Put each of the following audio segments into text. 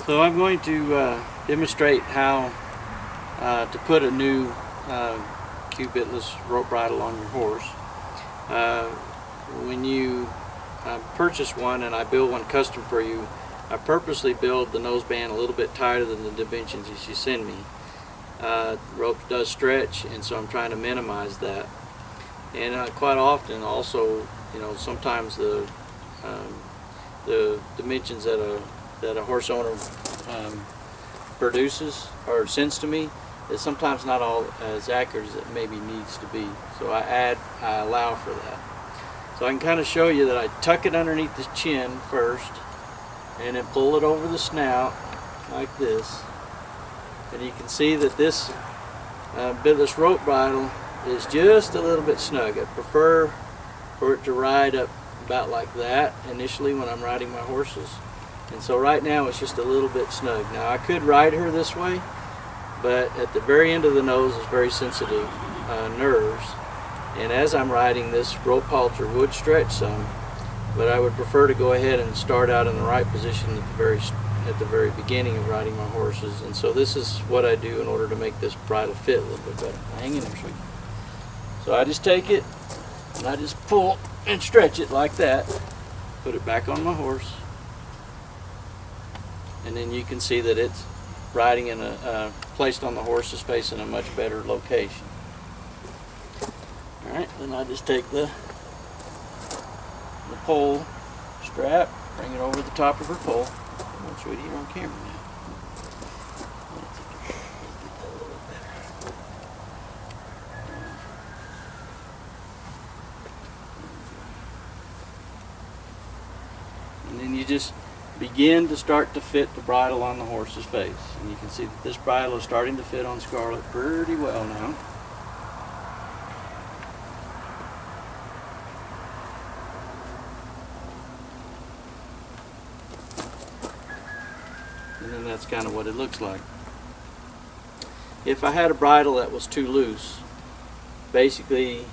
So I'm going to demonstrate how to put a new Bitless rope bridle on your horse. When you purchase one and I build one custom for you, I purposely build the noseband a little bit tighter than the dimensions that you send me. Rope does stretch, and so I'm trying to minimize that. And quite often also, sometimes the dimensions that a horse owner produces or sends to me is sometimes not all as accurate as it maybe needs to be. So I allow for that. So I can kind of show you that I tuck it underneath the chin first and then pull it over the snout like this. And you can see that this Bitless rope bridle is just a little bit snug. I prefer for it to ride up about like that initially when I'm riding my horses. And so right now it's just a little bit snug. Now I could ride her this way, but at the very end of the nose is very sensitive nerves. And as I'm riding, this rope halter would stretch some, but I would prefer to go ahead and start out in the right position at the very beginning of riding my horses. And so this is what I do in order to make this bridle fit a little bit better. Hang in there, sweetie. So I just take it and I just pull and stretch it like that, put it back on my horse, and then you can see that it's riding in placed on the horse's face in a much better location. Alright, then I just take the pole strap, bring it over the top of her pole. Come on, sweetie, you're on camera now. And then you just begin to start to fit the bridle on the horse's face. And you can see that this bridle is starting to fit on Scarlet pretty well now. And then that's kind of what it looks like. If I had a bridle that was too loose, basically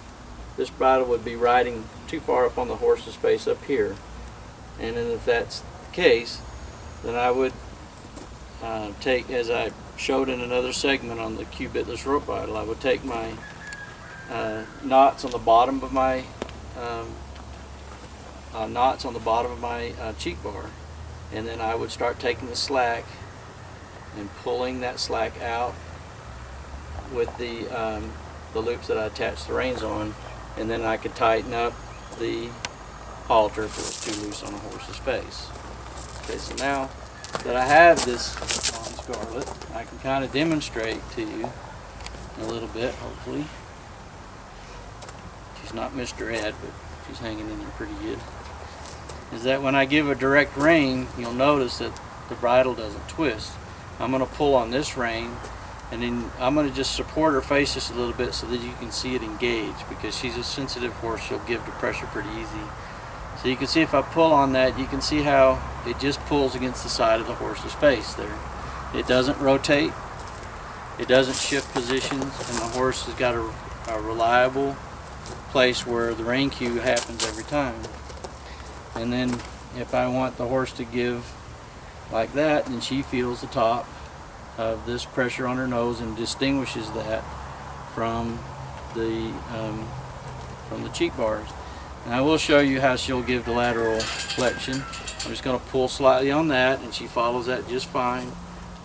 this bridle would be riding too far up on the horse's face up here. And then if that's the case, then I would take, as I showed in another segment on the Bitless rope bridle, I would take my knots on the bottom of my cheek bar, and then I would start taking the slack and pulling that slack out with the loops that I attached the reins on, and then I could tighten up the halter if it was too loose on a horse's face. Okay, so now that I have this on Scarlet, I can kind of demonstrate to you a little bit, hopefully. She's not Mr. Ed, but she's hanging in there pretty good. Is that when I give a direct rein, you'll notice that the bridle doesn't twist. I'm going to pull on this rein, and then I'm going to just support her face just a little bit so that you can see it engage, because she's a sensitive horse. She'll give to pressure pretty easy. So you can see if I pull on that, you can see how it just pulls against the side of the horse's face there. It doesn't rotate, it doesn't shift positions, and the horse has got a reliable place where the rein cue happens every time. And then if I want the horse to give like that, then she feels the top of this pressure on her nose and distinguishes that from the cheek bars. And I will show you how she'll give the lateral flexion. I'm just going to pull slightly on that, and she follows that just fine.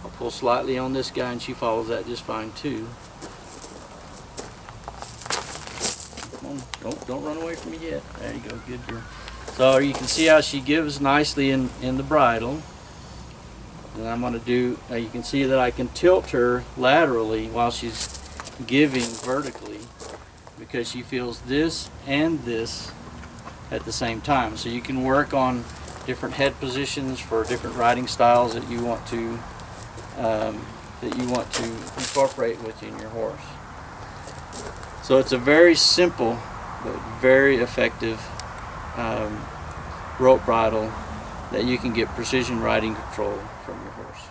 I'll pull slightly on this guy, and she follows that just fine too. Come on, don't run away from me yet. There you go, good girl. So you can see how she gives nicely in the bridle. And I'm going to do, you can see that I can tilt her laterally while she's giving vertically, because she feels this and this at the same time. So you can work on different head positions for different riding styles that you want to incorporate within your horse. So it's a very simple but very effective rope bridle that you can get precision riding control from your horse.